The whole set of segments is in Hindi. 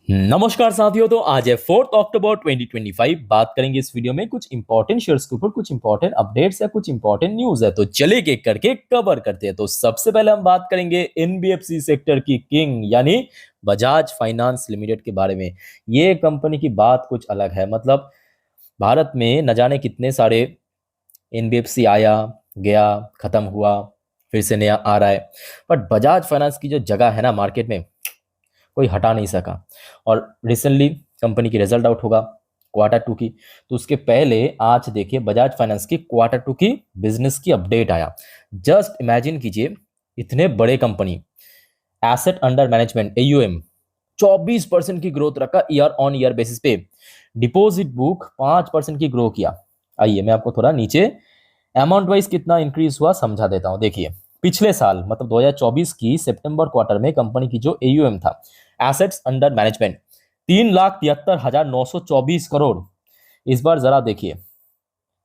नमस्कार साथियों। तो आज है 4 अक्टूबर 2025। बात करेंगे इस वीडियो में कुछ इंपॉर्टेंट शेयर्स के ऊपर, कुछ इंपॉर्टेंट अपडेट्स या कुछ इंपॉर्टेंट न्यूज है। तो चलिए एक करके कवर करते हैं। तो सबसे पहले हम बात करेंगे एनबीएफसी सेक्टर की किंग यानी बजाज फाइनेंस लिमिटेड के बारे में। ये कंपनी की बात कुछ अलग है। मतलब भारत में न जाने कितने सारे एनबीएफसी आया गया, खत्म हुआ, फिर से नया आ रहा है, बट बजाज फाइनेंस की जो जगह है ना मार्केट में, कोई हटा नहीं सका। और रिसेंटली कंपनी की रिजल्ट आउट होगा क्वार्टर 2 की, तो उसके पहले आज देखिए बजाज फाइनेंस की क्वार्टर 2 की बिजनेस की अपडेट आया। जस्ट इमेजिन कीजिए, इतने बड़े company, asset under management AUM 24% की ग्रोथ रखा ईयर ऑन ईयर बेसिस पे। डिपॉजिट बुक 5% की ग्रो किया। आइए मैं आपको थोड़ा नीचे अमाउंट वाइज कितना इंक्रीज हुआ समझा देता हूं। देखिए पिछले साल मतलब 2024 की सितंबर क्वार्टर में कंपनी की जो एयूएम था, एसेट्स अंडर मैनेजमेंट, 3,73,924 करोड़। इस बार जरा देखिए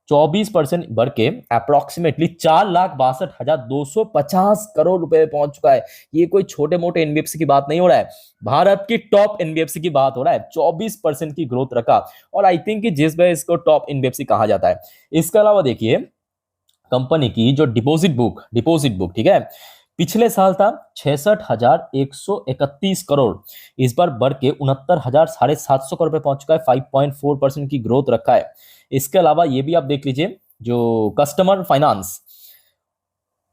24% बढ़ के अप्रोक्सीमेटली 4,62,250 करोड़ रुपए में पहुंच चुका है। ये कोई छोटे मोटे एनबीएफसी की बात नहीं हो रहा है, भारत की टॉप एनबीएफसी की बात हो रहा है। 24% की ग्रोथ रखा, और आई थिंक कि जिस वजह इसको टॉप एनबीएफसी कहा जाता है। इसके अलावा देखिए कंपनी की जो डिपॉजिट बुक ठीक है, पिछले साल था 66,131 करोड़, इस बार बढ़ के 69,750 करोड़ पे पहुंच चुका है। 5.4% की ग्रोथ रखा है। इसके अलावा ये भी आप देख लीजिए, जो कस्टमर फाइनेंस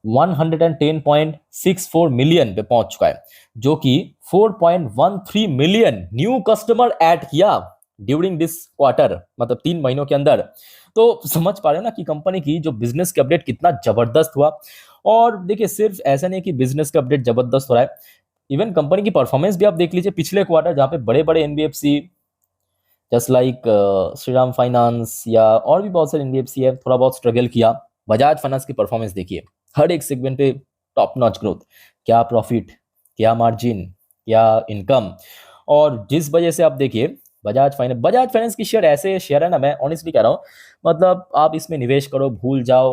110.64 मिलियन पे पहुंच चुका है, जो कि 4.13 मिलियन न्यू कस्टमर ऐड किया ड्यूरिंग दिस क्वार्टर, मतलब 3 महीनों के अंदर। तो समझ पा रहे हो ना कि कंपनी की जो बिजनेस का अपडेट कितना जबरदस्त हुआ। और देखिए सिर्फ ऐसा नहीं कि बिजनेस का अपडेट जबरदस्त हो रहा है, इवन कंपनी की परफॉर्मेंस भी आप देख लीजिए। पिछले क्वार्टर जहां पे बड़े बड़े NBFC just like Shriram finance या और भी बहुत सारे एनबीएफसी है, थोड़ा बहुत स्ट्रगल किया। बजाज फाइनेंस की परफॉर्मेंस देखिए, हर एक सेगमेंट पे टॉप नॉच ग्रोथ, क्या प्रॉफिट, क्या मार्जिन, क्या इनकम। और जिस वजह से आप देखिए बजाज फाइनेंस की शेयर ऐसे शेयर है ना, मैं ऑनेस्टली कह रहा हूँ, मतलब आप इसमें निवेश करो, भूल जाओ,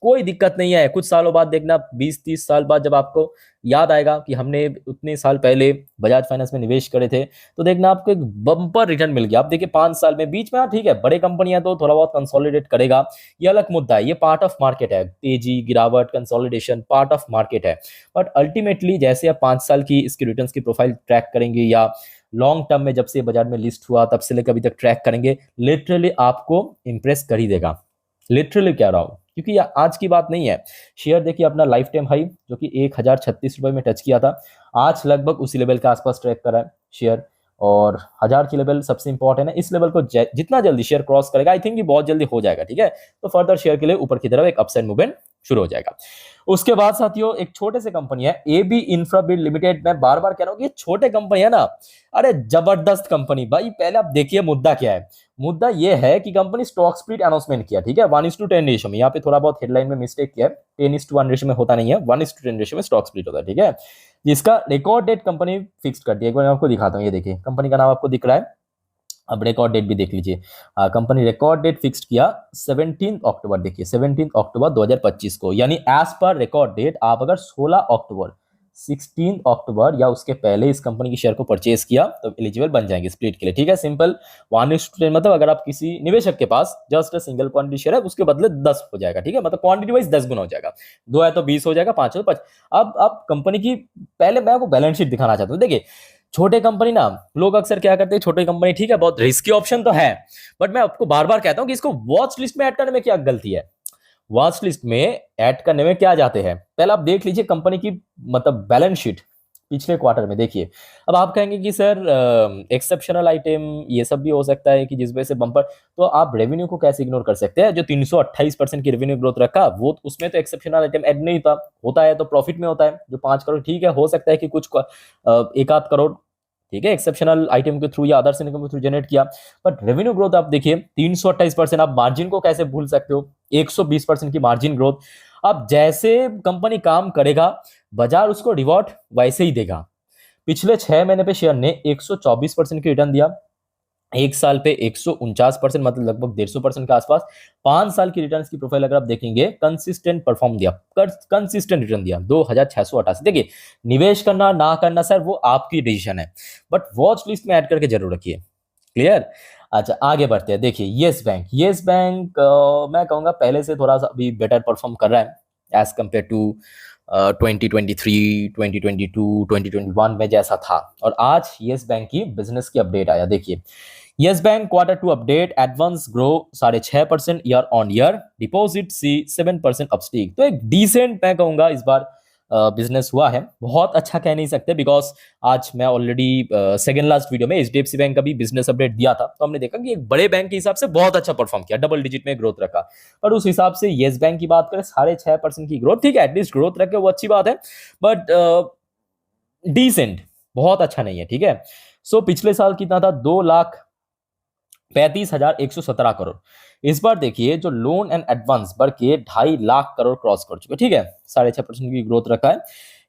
कोई दिक्कत नहीं है। कुछ सालों बाद देखना, 20-30 साल बाद जब आपको याद आएगा कि हमने उतने साल पहले बजाज फाइनेंस में निवेश करे थे, तो देखना आपको एक बम्पर रिटर्न मिल गया। आप देखिए 5 साल में, बीच में हाँ ठीक है बड़े कंपनियां तो थोड़ा बहुत कंसोलिडेट करेगा, ये अलग मुद्दा है, ये पार्ट ऑफ मार्केट है। तेजी, गिरावट, कंसोलिडेशन पार्ट ऑफ मार्केट है। बट अल्टीमेटली जैसे आप 5 साल की इसकी रिटर्न की प्रोफाइल ट्रैक करेंगे, या लॉन्ग टर्म में जब से बाजार में लिस्ट हुआ तब से लेकर अभी तक ट्रैक करेंगे, लिटरली आपको इंप्रेस कर ही देगा। लिटरली कह रहा हूँ, क्योंकि ये आज की बात नहीं है। शेयर देखिए अपना लाइफ टाइम हाई जो कि 1,036 रुपए में टच किया था, आज लगभग उसी लेवल के आसपास ट्रैक करा है शेयर। और 1,000 की लेवल सबसे इंपॉर्टेंट है। इस लेवल को जितना जल्दी शेयर क्रॉस करेगा, आई थिंक ये बहुत जल्दी हो जाएगा, ठीक है, तो फर्दर शेयर के लिए ऊपर की तरफ एक अपसाइड मूवमेंट शुरू हो जाएगा। उसके बाद साथियों एक छोटे से कंपनी है एबी इंफ्राबिड लिमिटेड। मैं बार बार कह रहा हूँ कि ये छोटे कंपनी है ना, अरे जबरदस्त कंपनी। भाई पहले आप देखिए मुद्दा क्या है। मुद्दा ये है कि कंपनी स्टॉक स्प्लिट अनाउंसमेंट किया, ठीक है, 1:10 रेशियो में। यहाँ पे थोड़ा बहुत हेडलाइन में मिस्टेक किया है, 10:1 रेशियो में होता नहीं है, 1:10 रेशियो में स्टॉक स्प्लिट होता है, ठीक है। जिसका रिकॉर्ड डेट कंपनी फिक्स कर दी है। एक बार मैं आपको दिखाता हूँ, ये देखिए कंपनी का नाम आपको दिख रहा है। अब रिकॉर्ड डेट भी देख लीजिए। कंपनी रिकॉर्ड डेट फिक्स किया 17 अक्टूबर। देखिए 17 अक्टूबर 2025 को, यानी एज पर रिकॉर्ड डेट आप अगर 16 अक्टूबर, 16 अक्टूबर या उसके पहले इस कंपनी की शेयर को परचेज किया तो एलिजिबल बन जाएंगे स्प्लिट के लिए, ठीक है। सिंपल 1:10, मतलब अगर आप किसी निवेशक के पास जस्ट सिंगल क्वांटिटी शेयर है, उसके बदले 10 हो जाएगा, ठीक है, मतलब क्वांटिटी वाइज 10 गुना हो जाएगा। 2 है तो 20 हो जाएगा, 5 है तो 5। अब कंपनी की, पहले मैं आपको बैलेंस शीट दिखाना चाहता हूँ। देखिए छोटे कंपनी ना, लोग अक्सर क्या करते हैं, छोटे कंपनी ठीक है बहुत रिस्की ऑप्शन तो है, बट मैं आपको बार बार कहता हूं कि इसको वॉच लिस्ट में ऐड करने में क्या गलती है। वॉच लिस्ट में ऐड करने में क्या जाते हैं, पहले आप देख लीजिए कंपनी की मतलब बैलेंस शीट पिछले क्वार्टर में देखिए। अब आप कहेंगे कि सर एक्सेप्शनल आइटम ये सब भी हो सकता है कि जिस वजह से बम्पर, तो आप रेवेन्यू को कैसे इग्नोर कर सकते हैं। जो 328% की रेवेन्यू ग्रोथ रखा, वो उसमें तो एक्सेप्शनल आइटम ऐड नहीं था, होता है तो प्रॉफिट में होता है। जो 5 करोड़ ठीक है, हो सकता है कि कुछ एक आध करोड़, ठीक है, एक्सेप्शनल आइटम के थ्रू या अदर्स इनकम के थ्रू जनरेट किया। बट रेवेन्यू ग्रोथ आप देखिए 328%। आप मार्जिन को कैसे भूल सकते हो, 120% की मार्जिन ग्रोथ। अब जैसे कंपनी काम करेगा, बाजार उसको रिवॉर्ड वैसे ही देगा। पिछले 6 महीने पे शेयर ने 124% की रिटर्न दिया, एक साल पे 149%, मतलब लगभग 150% के आसपास। 5 साल की रिटर्न की प्रोफाइल अगर आप देखेंगे, कंसिस्टेंट परफॉर्म दिया, कंसिस्टेंट रिटर्न दिया 2688। देखिए, निवेश करना ना करना सर वो आपकी डिसीजन है, बट वॉच लिस्ट में ऐड करके जरूर रखिए। क्लियर। अच्छा, आगे बढ़ते हैं। देखिए, यस बैंक, यस बैंक मैं कहूंगा पहले से थोड़ा सा अभी बेटर परफॉर्म कर रहा है एज कंपेयर टू 2023, 2022, 2021 में जैसा था। और आज यस बैंक की बिजनेस की अपडेट आया। देखिए, Yes Bank Q2 update, advance grow 6.5% year on year, deposit see 7% अपस्टीक। तो एक डिसेंट मैं कहूंगा इस बार बिजनेस हुआ है। बहुत अच्छा कह नहीं सकते, बिकॉज आज मैं ऑलरेडी सेकेंड लास्ट वीडियो में HDFC बैंक का भी बिजनेस अपडेट दिया था, तो हमने देखा कि एक बड़े बैंक के हिसाब से बहुत अच्छा परफॉर्म किया, डबल डिजिट में ग्रोथ रखा। पर उस हिसाब से येस बैंक की बात करें, 6.5% की ग्रोथ, ठीक है, एटलीस्ट ग्रोथ रखे वो अच्छी बात है, बट डिसेंट, बहुत अच्छा नहीं है। ठीक है। सो पिछले साल कितना था, 2,35,117 करोड़। इस बार देखिए, जो लोन एंड एडवांस बढ़ के 2.5 लाख करोड़ क्रॉस कर चुके, ठीक है, 6.5% की ग्रोथ रखा है।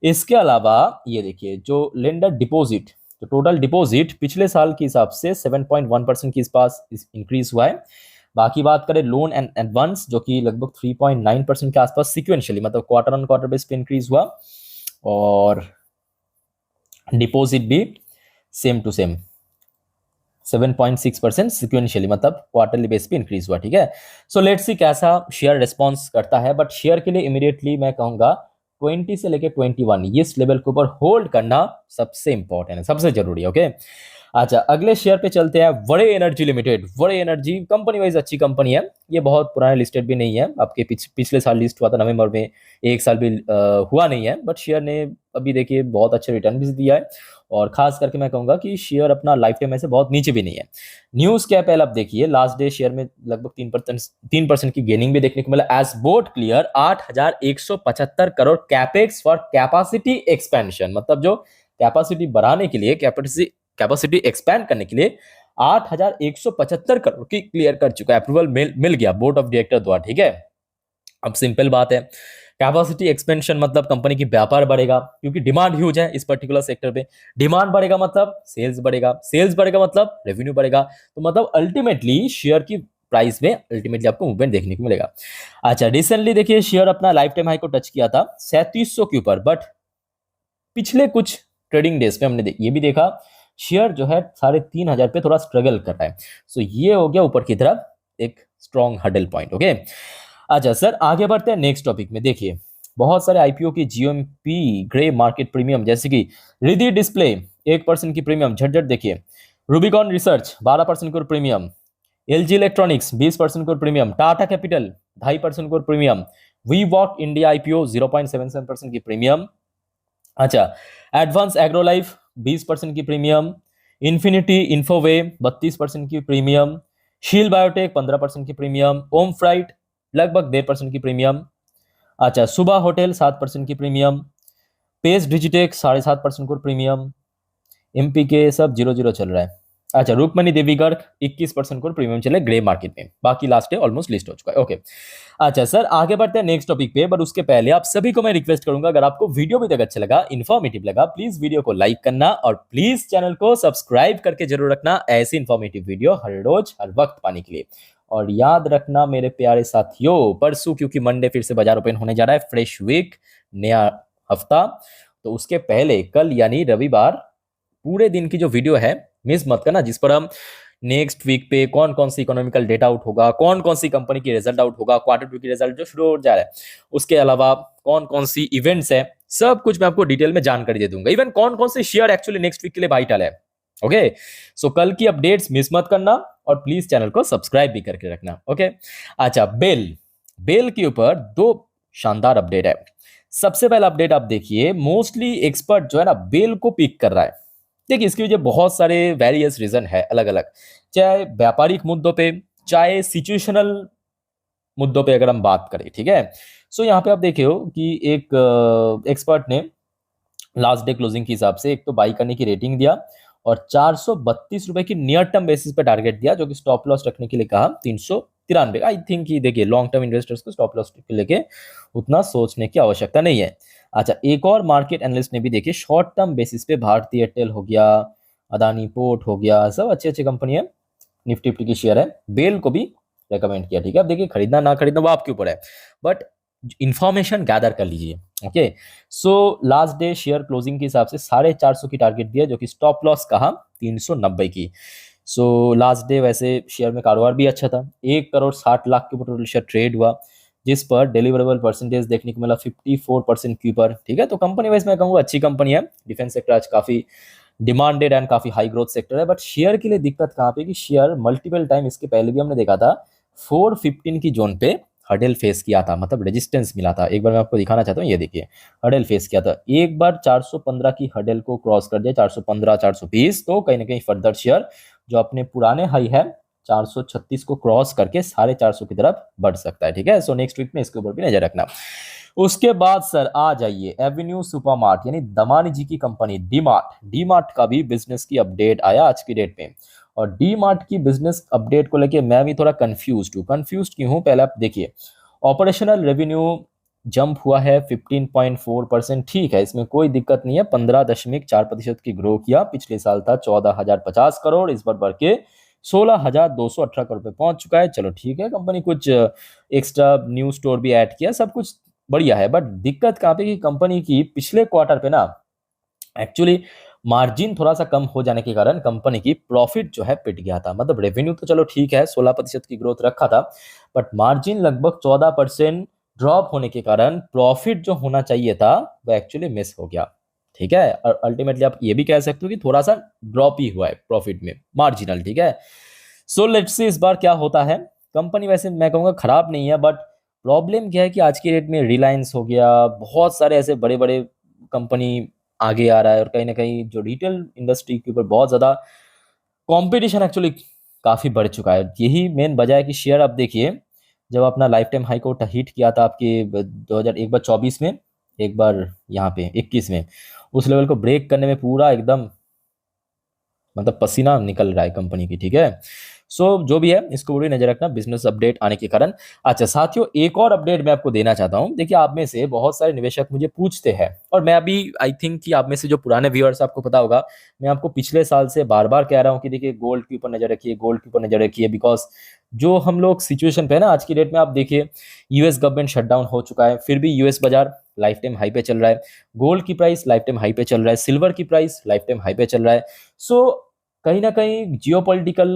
इसके अलावा ये देखिए, जो लेंडर डिपॉजिट, तो टोटल डिपॉजिट पिछले साल के हिसाब से 7.1% की इस पास इंक्रीज हुआ है। बाकी बात करें लोन एंड एडवांस, जो कि लगभग 3.9% के आसपास सिक्वेंशियली, मतलब क्वार्टर ऑन क्वार्टर बेस पे इंक्रीज हुआ। और डिपॉजिट भी सेम टू सेम 7.6% सिक्वेंशियली, मतलब क्वार्टरली बेस पे इंक्रीज हुआ। ठीक है। सो लेट्स सी कैसा शेयर रिस्पॉन्स करता है, बट शेयर के लिए इमीडिएटली मैं कहूंगा 20 से लेके 21 इस लेवल के ऊपर होल्ड करना सबसे इंपॉर्टेंट है, सबसे जरूरी है। ओके। अच्छा, अगले शेयर पे चलते हैं। वड़े एनर्जी लिमिटेड, वड़े एनर्जी कंपनी वाइज अच्छी कंपनी है, ये बहुत पुराने लिस्टेड भी नहीं है, आपके पिछले साल लिस्ट हुआ था नवंबर में, एक साल भी हुआ नहीं है, बट शेयर ने अभी देखिए बहुत अच्छे रिटर्न भी दिया है। और खास करके मैं कहूंगा कि शेयर अपना लाइफ टाइम में से बहुत नीचे भी नहीं है। न्यूज क्या पहले आप देखिए, लास्ट डे शेयर में लगभग 3% की गेनिंग भी देखने को मिला। As board clear 8,175 crore capex for capacity expansion, मतलब जो कैपेसिटी बढ़ाने के लिए, कैपेसिटी एक्सपैंड करने के लिए 8,175 करोड़ की क्लियर कर चुका है, अप्रूवल मिल गया बोर्ड ऑफ डायरेक्टर द्वारा। ठीक है। अब सिंपल बात है, कैपेसिटी एक्सपेंशन मतलब कंपनी की व्यापार बढ़ेगा, क्योंकि डिमांड ह्यूज है इस पर्टिकुलर सेक्टर पे। डिमांड बढ़ेगा मतलब सेल्स बढ़ेगा, सेल्स बढ़ेगा मतलब रेवेन्यू बढ़ेगा, तो मतलब अल्टीमेटली शेयर की प्राइस में अल्टीमेटली आपको मूवमेंट देखने को मिलेगा। अच्छा, रिसेंटली देखिए शेयर अपना लाइफ टाइम हाई को टच किया था 3700 के ऊपर, बट पिछले कुछ ट्रेडिंग डेज पे हमने ये भी देखा शेयर जो है 3,500 पे थोड़ा स्ट्रगल कर रहा है। सो ये हो गया ऊपर की तरफ एक स्ट्रॉन्ग हडल पॉइंट। ओके। अच्छा सर, आगे बढ़ते हैं नेक्स्ट टॉपिक में। देखिए, बहुत सारे आईपीओ की जीएमपी ग्रे मार्केट प्रीमियम, जैसे कि रिद्धि डिस्प्ले 1% की प्रीमियम झटझट देखिए, रूबिकॉन रिसर्च 12% को प्रीमियम, एलजी इलेक्ट्रॉनिक्स 20% को प्रीमियम, टाटा कैपिटल 2.5% को premium, WeWork India IPO 0.77% की प्रीमियम। अच्छा, एडवांस एग्रो लाइफ 20% की प्रीमियम, इन्फिनिटी इन्फोवे 32% की प्रीमियम, शील बायोटेक 15% की प्रीमियम, ओम फ्राइट लगभग 1.5% की प्रीमियम। अच्छा, सुबह होटल 7% की प्रीमियम, पेस डिजिटेक 7.5% को प्रीमियम, एमपी के सब 0-0 चल रहा है। अच्छा, रूपमनी देवी गर्ग 21% को प्रीमियम चले ग्रे मार्केट में, बाकी लास्ट डे ऑलमोस्ट लिस्ट हो चुका है। ओके। अच्छा सर, आगे बढ़ते हैं नेक्स्ट टॉपिक पे, बट उसके पहले आप सभी को मैं रिक्वेस्ट करूंगा, अगर आपको वीडियो भी तक अच्छा लगा, इन्फॉर्मेटिव लगा, प्लीज वीडियो को लाइक करना और प्लीज चैनल को सब्सक्राइब करके जरूर रखना, ऐसी इन्फॉर्मेटिव वीडियो हर रोज हर वक्त पाने के लिए। और याद रखना मेरे प्यारे साथियों, परसों क्योंकि मंडे फिर से बाजार ओपन होने जा रहा है, फ्रेश वीक, नया हफ्ता, तो उसके पहले कल यानी रविवार पूरे दिन की जो वीडियो है मिस मत करना, जिस पर हम नेक्स्ट वीक पे कौन कौन सी इकोनॉमिकल डेटा आउट होगा, कौन कौन सी कंपनी की रिजल्ट आउट होगा, Q2 की रिजल्ट जो शुरू हो जा रहा है, उसके अलावा कौन कौन सी इवेंट्स है, सब कुछ मैं आपको डिटेल में जानकारी दे दूंगा, इवन कौन कौन से शेयर एक्चुअली नेक्स्ट वीक के लिए वाइटल है। ओके। सो कल की अपडेट्स मिस मत करना और प्लीज चैनल को सब्सक्राइब भी करके रखना। ओके। अच्छा, बेल के ऊपर 2 शानदार अपडेट है। सबसे पहला अपडेट आप देखिए, मोस्टली एक्सपर्ट जो है ना बेल को पिक कर रहा है। देखिए, इसकी वजह बहुत सारे वेरियस रीजन है अलग अलग, चाहे व्यापारिक मुद्दों पे, चाहे सिचुएशनल मुद्दों पे अगर हम बात करें। ठीक है। सो यहाँ पे आप देखे हो कि एक एक्सपर्ट ने लास्ट डे क्लोजिंग के हिसाब से एक तो बाई करने की रेटिंग दिया और 432 रुपए की नियर टर्म बेसिस पे टारगेट दिया, जो कि स्टॉप लॉस रखने के लिए कहा 393। आई थिंक कि देखिए लॉन्ग टर्म इन्वेस्टर्स को स्टॉप लॉस लेके उतना सोचने की आवश्यकता नहीं है। अच्छा, एक और मार्केट एनालिस्ट ने भी देखिए शॉर्ट टर्म बेसिस पे भारतीय एयरटेल हो गया, अदानी पोर्ट हो गया, सब अच्छी अच्छी कंपनी है, निफ्टी फिफ्टी की शेयर है, बेल को भी रेकमेंड किया, ठीक है। अब देखिए खरीदना ना खरीदना वो आपके ऊपर है, बट इंफॉर्मेशन गैदर कर लीजिए। Okay, so last day share closing के हिसाब से 450 की टारगेट दिया, जो कि स्टॉप लॉस कहा 390 की। सो लास्ट डे वैसे शेयर में कारोबार भी अच्छा था, 1,60,00,000 के ऊपर टोटल शेयर ट्रेड हुआ, जिस पर डिलीवरेबल परसेंटेज देखने को मिला 54% के ऊपर, ठीक है। तो कंपनी वाइज मैं कहूँगा अच्छी कंपनी है, डिफेंस सेक्टर आज काफी डिमांडेड एंड काफी हाई ग्रोथ सेक्टर है। बट शेयर के लिए दिक्कत कहाँ पे कि शेयर मल्टीपल टाइम, इसके पहले भी हमने देखा था 415 की जोन पे हर्डल फेस किया था, मतलब रेजिस्टेंस मिला था। एक बार मैं आपको दिखाना चाहता हूँ, ये देखिए हर्डल फेस किया था, एक बार 415 की हर्डल को क्रॉस कर दिया, 415 420, तो कहीं ना कहीं फर्दर शेयर जो अपने पुराने हाई है 436 को क्रॉस करके 450 की तरफ बढ़ सकता है, ठीक है। सो नेक्स्ट वीक में इसके ऊपर भी नजर रखना। उसके बाद सर आ जाइए एवेन्यू सुपरमार्ट, यानी दमानी जी की company D mart. D mart का भी बिजनेस की अपडेट आया आज की डेट में, और डी मार्ट की बिजनेस अपडेट को लेके मैं भी थोड़ा कंफ्यूज हूँ। कंफ्यूज क्यों हूँ, पहले आप देखिए, ऑपरेशनल रेवेन्यू जंप हुआ है 15.4%, ठीक है, इसमें कोई दिक्कत नहीं है। 15.4% की ग्रो किया, पिछले साल था 14,050 करोड़, इस बार बढ़ के 16,218 करोड़ पे पहुंच चुका है। चलो ठीक है, कंपनी कुछ एक्स्ट्रा न्यू स्टोर भी ऐड किया, सब कुछ बढ़िया है। बट दिक्कत कहाँ पे कि कंपनी की पिछले क्वार्टर पे ना एक्चुअली मार्जिन थोड़ा सा कम हो जाने के कारण कंपनी की प्रॉफिट जो है पिट गया था। मतलब रेवेन्यू तो चलो ठीक है, 16% की ग्रोथ रखा था, बट मार्जिन लगभग 14% ड्रॉप होने के कारण प्रॉफिट जो होना चाहिए था वो एक्चुअली मिस हो गया, ठीक है। और अल्टीमेटली आप ये भी कह सकते हो कि थोड़ा सा ड्रॉप ही हुआ है प्रॉफिट में, मार्जिनल, ठीक है। सो लेट्स सी इस बार क्या होता है। कंपनी वैसे मैं कहूँगा खराब नहीं है, बट प्रॉब्लम क्या है कि आज की डेट में रिलायंस हो गया, बहुत सारे ऐसे बड़े बड़े कंपनी आगे आ रहा है, और कहीं ना कहीं जो रिटेल इंडस्ट्री के ऊपर बहुत ज़्यादा कंपटीशन एक्चुअली काफ़ी बढ़ चुका है। यही मेन वजह है कि शेयर आप देखिए, जब अपना लाइफ टाइम हाई को हिट किया था आपके 2000, एक बार 24 में, एक बार यहाँ पे 21 में, उस लेवल को ब्रेक करने में पूरा एकदम मतलब पसीना निकल रहा है कंपनी की, ठीक है। सो जो भी है इसको पूरी नजर रखना बिजनेस अपडेट आने के कारण। अच्छा साथियों, एक और अपडेट मैं आपको देना चाहता हूं। देखिए आप में से बहुत सारे निवेशक मुझे पूछते हैं, और मैं अभी आई थिंक कि आप में से जो पुराने व्यूअर्स आपको पता होगा, मैं आपको पिछले साल से बार बार कह रहा हूं कि देखिए गोल्ड के ऊपर नजर रखिए, गोल्ड के ऊपर नजर रखिए, बिकॉज जो हम लोग सिचुएशन पे है ना आज की डेट में, आप देखिए यूएस गवर्नमेंट शटडाउन हो चुका है, फिर भी यूएस बाजार लाइफ टाइम हाई पे चल रहा है, गोल्ड की प्राइस लाइफ टाइम हाई पे चल रहा है, सिल्वर की प्राइस लाइफ टाइम हाई पे चल रहा है। सो कहीं ना कहीं जियोपॉलिटिकल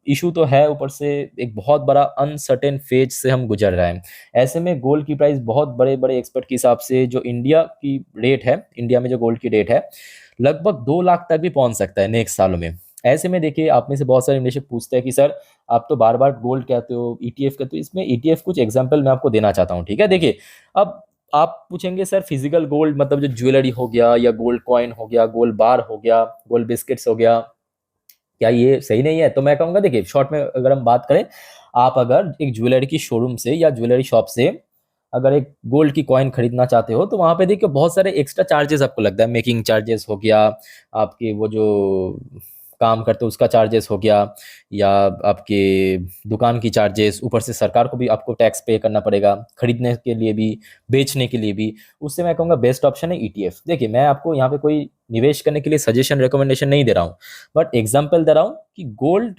इशू तो है, ऊपर से एक बहुत बड़ा अनसर्टेन फेज से हम गुजर रहे हैं। ऐसे में गोल्ड की प्राइस बहुत बड़े बड़े एक्सपर्ट के हिसाब से जो इंडिया की रेट है, इंडिया में जो गोल्ड की रेट है लगभग 2 लाख तक भी पहुंच सकता है नेक्स्ट सालों में। ऐसे में देखिए आप में से बहुत सारे निवेशक पूछते हैं कि सर आप तो बार बार गोल्ड कहते हो, ईटीएफ कहते हो, इसमें ईटीएफ कुछ एग्जाम्पल मैं आपको देना चाहता हूँ, ठीक है। देखिए अब आप पूछेंगे सर फिजिकल गोल्ड मतलब जो ज्वेलरी हो गया, या गोल्ड कॉइन हो गया, गोल्ड बार हो गया, गोल्ड बिस्किट्स हो गया, क्या ये सही नहीं है? तो मैं कहूँगा देखिए शॉर्ट में अगर हम बात करें, आप अगर एक ज्वेलरी की शोरूम से या ज्वेलरी शॉप से अगर एक गोल्ड की कॉइन खरीदना चाहते हो, तो वहां पे देखिए बहुत सारे एक्स्ट्रा चार्जेस आपको लगता है, मेकिंग चार्जेस हो गया, आपके वो जो काम करते हो उसका चार्जेस हो गया, या आपके दुकान की चार्जेस, ऊपर से सरकार को भी आपको टैक्स पे करना पड़ेगा, खरीदने के लिए भी बेचने के लिए भी। उससे मैं कहूँगा बेस्ट ऑप्शन है ईटीएफ। देखिए मैं आपको यहाँ पे कोई निवेश करने के लिए सजेशन रिकमेंडेशन नहीं दे रहा हूँ, बट एग्जाम्पल दे रहा हूँ कि गोल्ड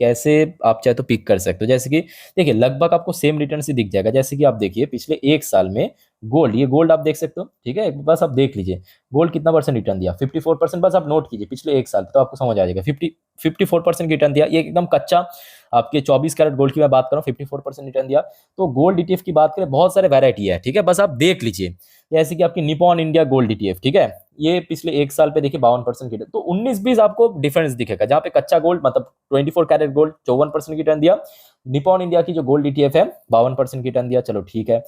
कैसे आप चाहे तो पिक कर सकते हो। जैसे कि देखिए लगभग आपको सेम रिटर्न से दिख जाएगा। जैसे कि आप देखिए पिछले एक साल में गोल्ड, ये गोल्ड आप देख सकते हो, ठीक है, बस आप देख लीजिए गोल्ड कितना परसेंट रिटर्न दिया, 54%। बस आप नोट कीजिए पिछले एक साल तो आपको समझ आ जाएगा, 54% रिटर्न दिया। ये एकदम कच्चा आपके 24 कैरेट गोल्ड की मैं बात कर रहा हूँ, 54% रिटर्न दिया। तो गोल्ड ईटीएफ की बात करें, बहुत सारे वैरायटी है, ठीक है, बस आप देख लीजिए। जैसे कि आपकी निपॉन इंडिया गोल्ड ईटीएफ, ठीक है, ये पिछले एक साल पे देखिए 52% की रिटर्न, तो 19-20 आपको डिफरेंस दिखेगा। जहां पे कच्चा गोल्ड मतलब 24 कैरेट गोल्ड 54% की रिटर्न दिया, निपॉन इंडिया की जो गोल्ड ईटीएफ है 52% की रिटर्न दिया, चलो ठीक है।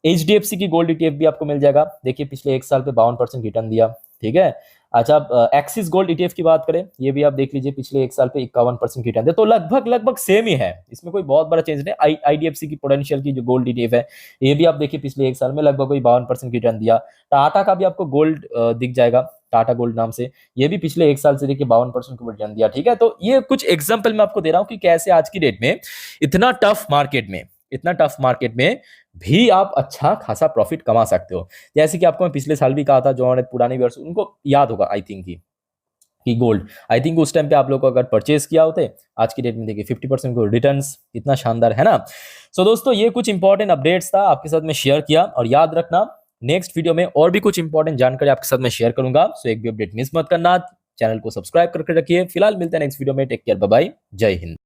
एचडीएफसी की गोल्ड ईटीएफ भी आपको मिल जाएगा, देखिए पिछले एक साल पे 52% रिटर्न दिया, ठीक है। अच्छा आप एक्सिस गोल्ड ईटीएफ की बात करें, ये भी आप देख लीजिए पिछले एक साल पे 51% की रिटर्न दिया, तो लगभग लगभग सेम ही है, इसमें कोई बहुत बड़ा चेंज नहीं। आईडीएफसी की पोटेंशियल की जो गोल्ड ईटीएफ है, ये भी आप देखिए पिछले एक साल में लगभग कोई 52% की रिटर्न दिया। टाटा का भी आपको गोल्ड दिख जाएगा, टाटा गोल्ड नाम से, ये भी पिछले एक साल से देखिए 52% को रिटर्न दिया, ठीक है। तो ये कुछ एग्जांपल मैं आपको दे रहा हूं कि कैसे आज की डेट में इतना टफ मार्केट में, इतना टफ मार्केट में भी आप अच्छा खासा प्रॉफिट कमा सकते हो। जैसे कि आपको मैं पिछले साल भी कहा था, जो हमारे पुराने व्यूअर्स उनको याद होगा आई थिंक की कि गोल्ड, आई थिंक उस टाइम पे आप लोग को अगर परचेज किया होते, आज की डेट में देखिए 50% को रिटर्न्स, इतना शानदार है ना। सो दोस्तों ये कुछ इंपॉर्टेंट अपडेट्स था आपके साथ में शेयर किया, और याद रखना नेक्स्ट वीडियो में और भी कुछ इंपॉर्टेंट जानकारी आपके साथ में शेयर करूंगा। सो एक भी अपडेट मिस मत करना, चैनल को सब्सक्राइब करके रखिए। फिलहाल मिलते हैं नेक्स्ट वीडियो में, टेक केयर, बाय बाय, जय हिंद।